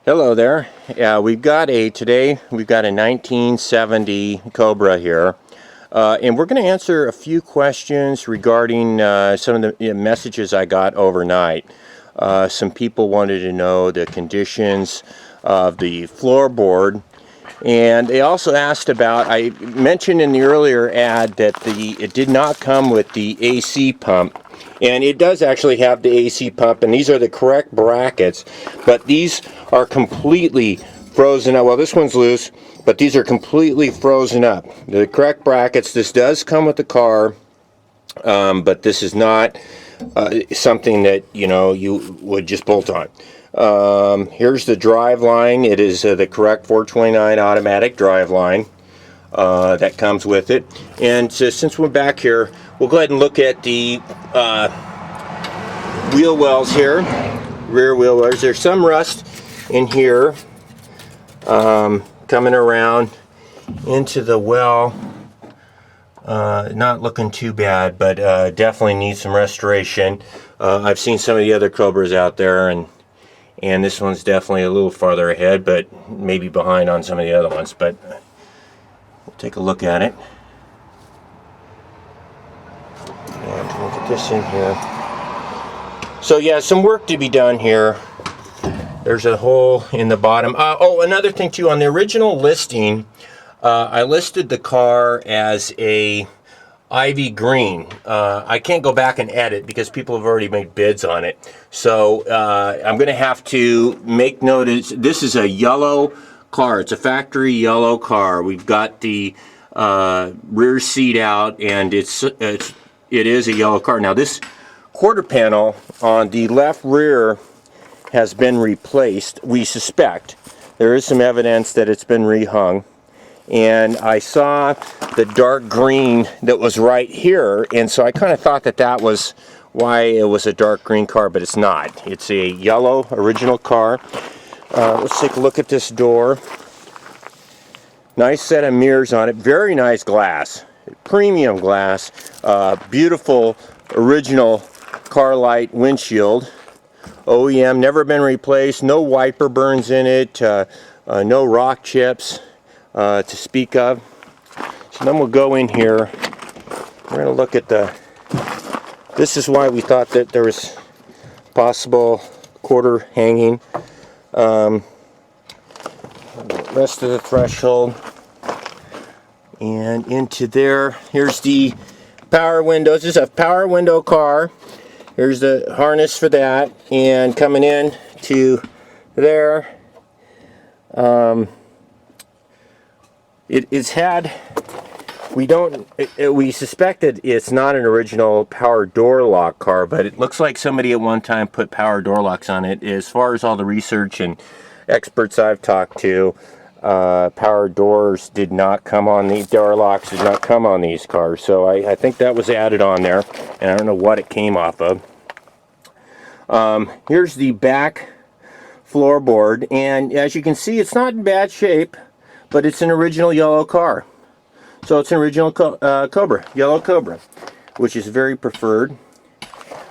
Hello there. Yeah, today we've got a 1970 Cobra here, and we're going to answer a few questions regarding some of the messages I got overnight. Some people wanted to know the conditions of the floorboard, and they also asked about. I mentioned in the earlier ad that it did not come with the AC pump. And it does actually have the AC pump, and these are the correct brackets, but these are completely frozen up. Well, this one's loose, but these are completely frozen up. The correct brackets. This does come with the car, but this is not something that you would just bolt on. Here's the drive line. It is the correct 429 automatic drive line that comes with it. And since we're back here, we'll go ahead and look at the wheel wells here, rear wheel wells. There's some rust in here coming around into the well. Not looking too bad, but definitely needs some restoration. I've seen some of the other Cobras out there, and this one's definitely a little farther ahead, but maybe behind on some of the other ones. But we'll take a look at it. And we'll get this in here. So yeah, some work to be done here. There's a hole in the bottom. Oh, another thing too, on the original listing, I listed the car as a ivy green. I can't go back and edit because people have already made bids on it. So I'm going to have to make notice. This is a yellow car. It's a factory yellow car. We've got the rear seat out, and it is a yellow car. Now this quarter panel on the left rear has been replaced. We suspect there is some evidence that it's been rehung, and I saw the dark green that was right here, and so I kind of thought that was why it was a dark green car, but it's not. It's a yellow original car. Let's take a look at this door. Nice set of mirrors on it. Very nice glass, premium glass. Beautiful original car light windshield. OEM, never been replaced. No wiper burns in it. No rock chips to speak of. So then we'll go in here. We're going to look at this is why we thought that there was possible quarter hanging. Rest of the threshold. And into there. Here's the power windows. This is a power window car. Here's the harness for that, and coming in to there, it's had, we suspected it's not an original power door lock car, but it looks like somebody at one time put power door locks on it. As far as all the research and experts I've talked to, power doors did not come on these, door locks did not come on these cars, so I think that was added on there, and I don't know what it came off of. Here's the back floorboard, and as you can see, it's not in bad shape, but it's an original yellow car. So it's an original Cobra, yellow Cobra, which is very preferred.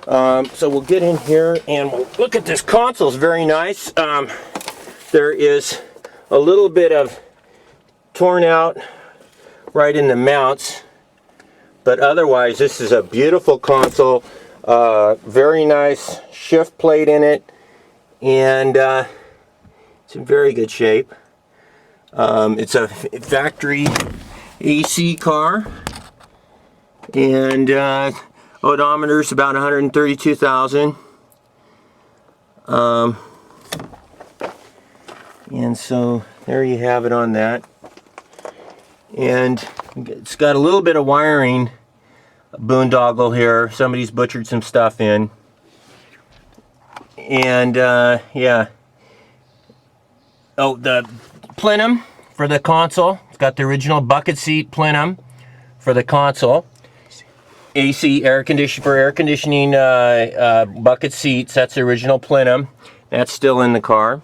So we'll get in here and we'll look at this console. It's very nice. There is a little bit of torn out right in the mounts, but otherwise this is a beautiful console. Very nice shift plate in it, and it's in very good shape. It's a factory AC car, and odometer is about 132,000. And so there you have it on that. And it's got a little bit of wiring boondoggle here. Somebody's butchered some stuff in. And yeah. Oh, the plenum for the console. It's got the original bucket seat plenum for the console. AC air conditioning bucket seats. That's the original plenum. That's still in the car.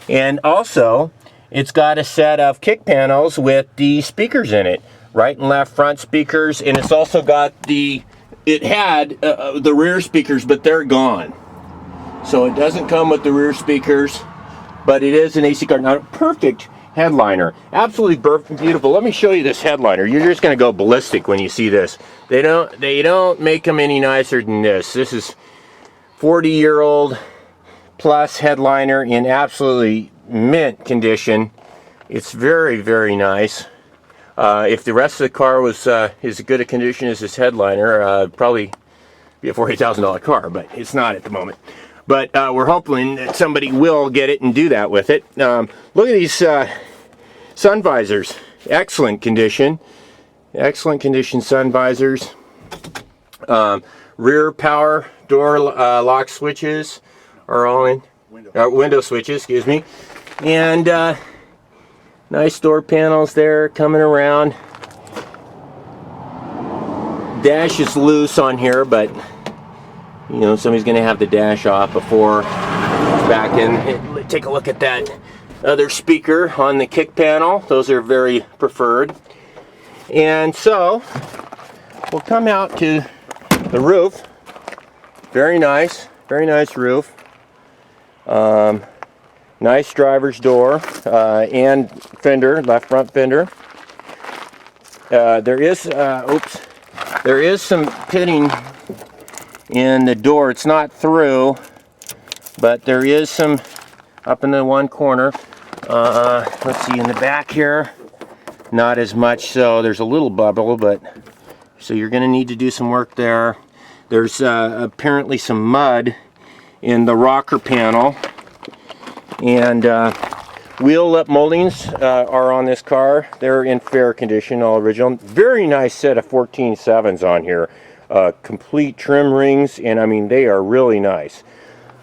And also, it's got a set of kick panels with the speakers in it. Right and left front speakers, and it's also got it had the rear speakers, but they're gone. So it doesn't come with the rear speakers. but it is an AC car. Not a perfect headliner, absolutely beautiful. Let me show you this headliner. You're just going to go ballistic when you see this. They don't make them any nicer than this. This is 40-year-old plus headliner in absolutely mint condition. It's very, very nice. If the rest of the car was as good a condition as this headliner, probably be a $40,000 car, but it's not at the moment. But we're hoping that somebody will get it and do that with it. Look at these sun visors. Excellent condition. Excellent condition sun visors. Rear power door lock switches are all in. Window switches, excuse me. And nice door panels there coming around. Dash is loose on here, but you know, somebody's going to have the dash off before it's back in. Take a look at that other speaker on the kick panel. Those are very preferred. And so we'll come out to the roof. Very nice roof. Nice driver's door and fender, left front fender. There is some pitting in the door. It's not through, but there is some up in the one corner. Let's see, in the back here, not as much so. There's a little bubble, but so you're going to need to do some work there. There's apparently some mud in the rocker panel, and wheel lip moldings are on this car. They're in fair condition, all original. Very nice set of 14.7s on here. Complete trim rings, and I mean, they are really nice.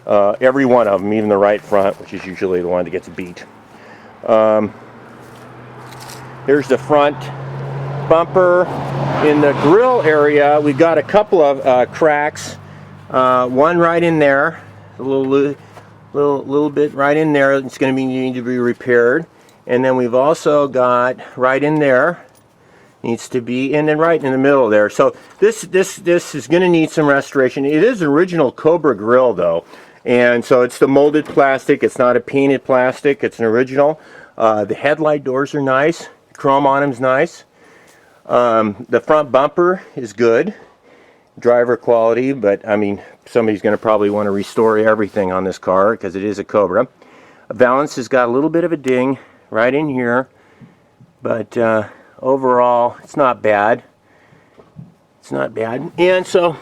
Every one of them, even the right front, which is usually the one that gets beat. Here's the front bumper. In the grill area, we've got a couple of cracks. One right in there, a little bit right in there. It's going to need to be repaired. And then we've also got right in there. Needs to be, and then right in the middle there. So this is going to need some restoration. It is an original Cobra grill though, and so it's the molded plastic. It's not a painted plastic. It's an original. The headlight doors are nice. Chrome on them's nice. The front bumper is good, driver quality, but I mean, somebody's going to probably want to restore everything on this car because it is a Cobra. Valance has got a little bit of a ding right in here, but overall, it's not bad. It's not bad. And so,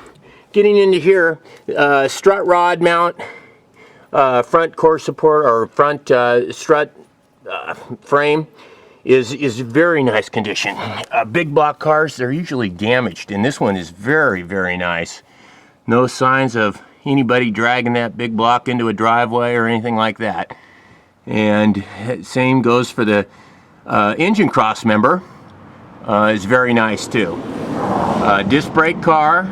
getting into here, strut rod mount, front core support or front strut frame is very nice condition. Big block cars, they're usually damaged, and this one is very, very nice. No signs of anybody dragging that big block into a driveway or anything like that. And same goes for the engine cross member. Is very nice too. Disc brake car,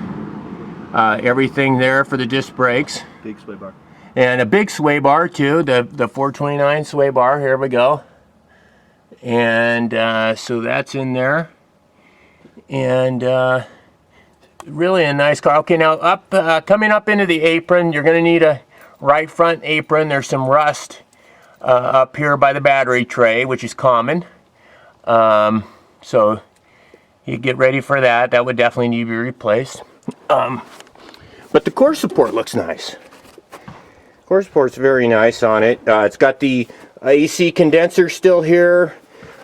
everything there for the disc brakes. Big sway bar. And a big sway bar too, the 429 sway bar, here we go. And so that's in there. And really a nice car. Okay, now coming up into the apron, you're going to need a right front apron. There's some rust up here by the battery tray, which is common. So you get ready for that. That would definitely need to be replaced. But the core support looks nice. Core support's very nice on it. It's got the AC condenser still here.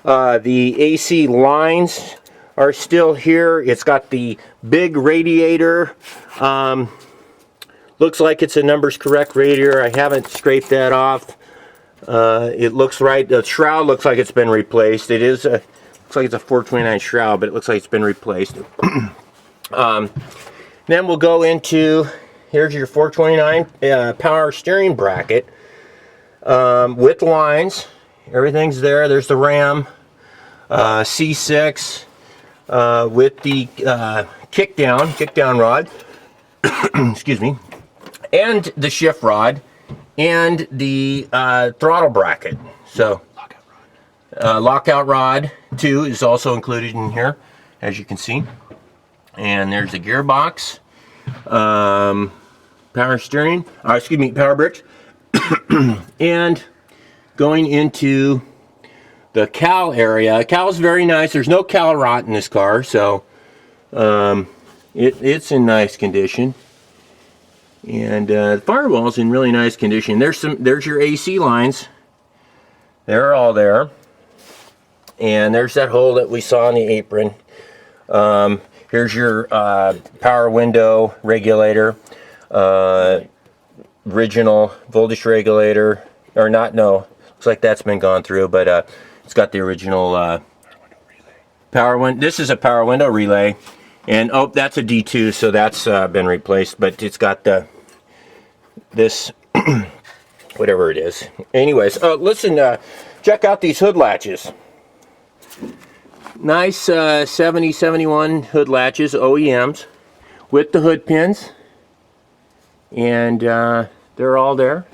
The AC lines are still here. It's got the big radiator. Looks like it's a numbers correct radiator. I haven't scraped that off. It looks right. The shroud looks like it's been replaced. It is a looks like it's a 429 shroud, but it looks like it's been replaced. Then we'll go into, here's your 429 power steering bracket with lines. Everything's there. There's the RAM C6 with the kickdown rod. Excuse me, and the shift rod and the throttle bracket. So lockout rod too is also included in here, as you can see. And there's the gearbox, power steering, excuse me, power brakes, and going into the cowl area. Cowl's very nice. There's no cowl rot in this car, so it's in nice condition. And the firewall's in really nice condition. There's your AC lines. They're all there. And there's that hole that we saw on the apron. Here's your power window regulator. Original voltage regulator. Or not, no. Looks like that's been gone through, but it's got the original power window. This is a power window relay. And oh, that's a D2, so that's been replaced, but it's got this whatever it is. Anyways, listen, check out these hood latches. Nice 70, 71 hood latches, OEMs, with the hood pins, and they're all there.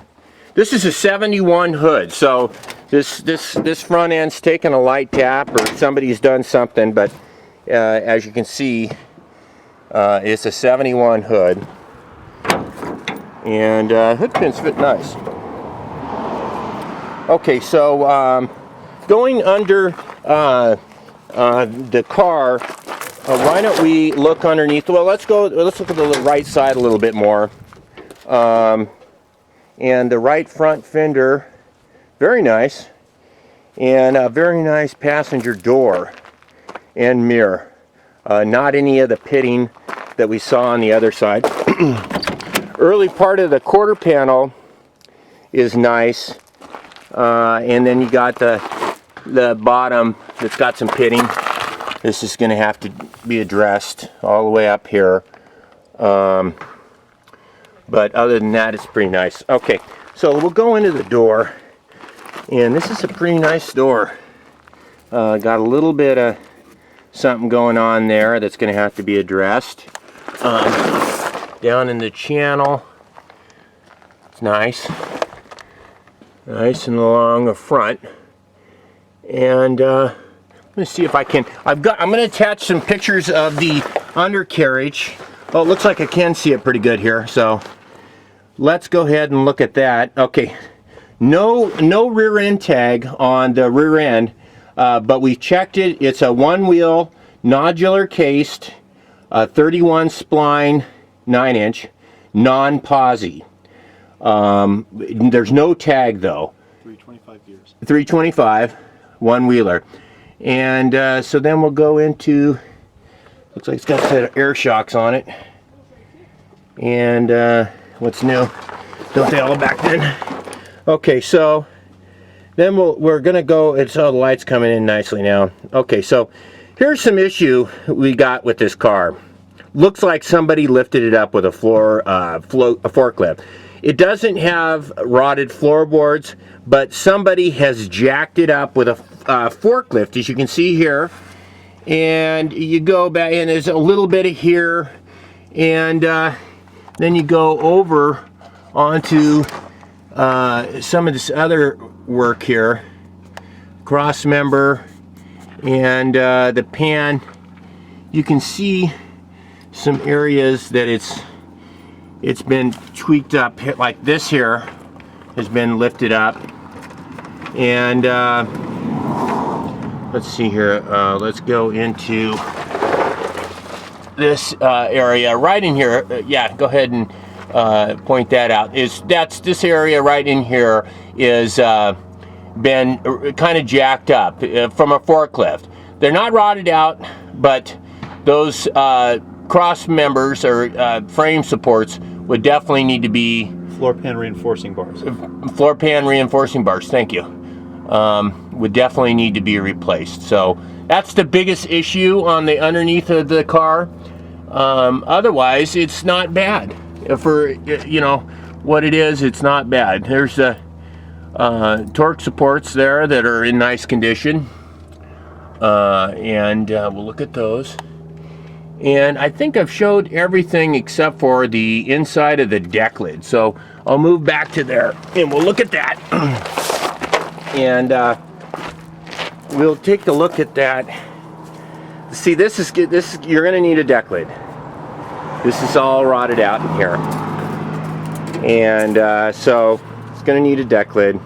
This is a 71 hood, so this front end's taken a light tap, or somebody's done something, but as you can see, it's a 71 hood, and hood pins fit nice. Okay, so going under the car, why don't we look underneath? Well, let's look at the right side a little bit more. And the right front fender, very nice, and a very nice passenger door and mirror. Not any of the pitting that we saw on the other side. Early part of the quarter panel is nice, and then you got the bottom that's got some pitting. This is going to have to be addressed all the way up here. But other than that, it's pretty nice. Okay, so we'll go into the door, and this is a pretty nice door. Got a little bit of something going on there that's going to have to be addressed. Down in the channel, it's nice and along the front. And let me see if I can. I'm going to attach some pictures of the undercarriage. Oh, it looks like I can see it pretty good here, so let's go ahead and look at that. Okay, no rear end tag on the rear end, but we checked it. It's a one-wheel nodular cased 31 spline 9-inch non-posi. There's no tag though. 325 gears. 325 one-wheeler. And so then we'll go into, looks like it's got a set of air shocks on it. And what's new? Don't they all back then? Okay, so then we're gonna go. It's all the lights coming in nicely now. Okay, so here's some issue we got with this car. Looks like somebody lifted it up with a forklift. It doesn't have rotted floorboards, but somebody has jacked it up with a forklift, as you can see here. And you go back, and there's a little bit of here, and then you go over onto some of this other work here, cross member, and the pan. You can see some areas that it's been tweaked up, like this here has been lifted up. And let's see here, let's go into this area right in here. Yeah, go ahead and point that out. That's this area right in here is been kind of jacked up from a forklift. They're not rotted out, but those cross members or frame supports would definitely need to be Floor pan reinforcing bars. Floor pan reinforcing bars, thank you. Would definitely need to be replaced. So that's the biggest issue on the underneath of the car. Otherwise, it's not bad. For, you know, what it is, it's not bad. There's the torque supports there that are in nice condition. And we'll look at those. And I think I've showed everything except for the inside of the deck lid. So I'll move back to there and we'll look at that. And we'll take a look at that. See, this is you're going to need a deck lid. This is all rotted out in here. And so it's going to need a deck lid.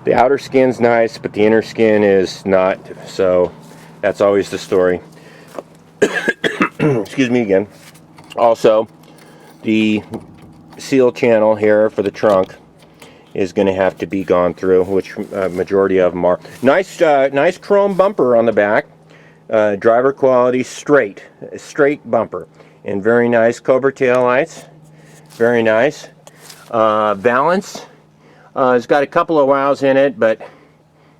The outer skin's nice, but the inner skin is not, so that's always the story. Excuse me again. Also, the seal channel here for the trunk is going to have to be gone through, which majority of them are. Nice chrome bumper on the back. Driver quality, straight bumper, and very nice Cobra tail lights. Very nice. Balance. It's got a couple of wows in it, but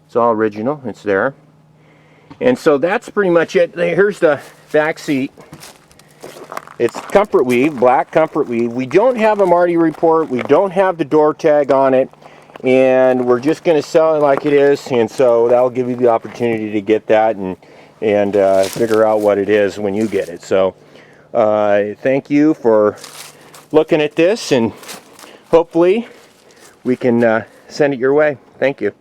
it's all original. It's there. And so that's pretty much it. Here's the back seat. It's comfort weave, black comfort weave. We don't have a Marty report. We don't have the door tag on it. And we're just going to sell it like it is. And so that'll give you the opportunity to get that and figure out what it is when you get it. So thank you for looking at this, and hopefully we can send it your way. Thank you.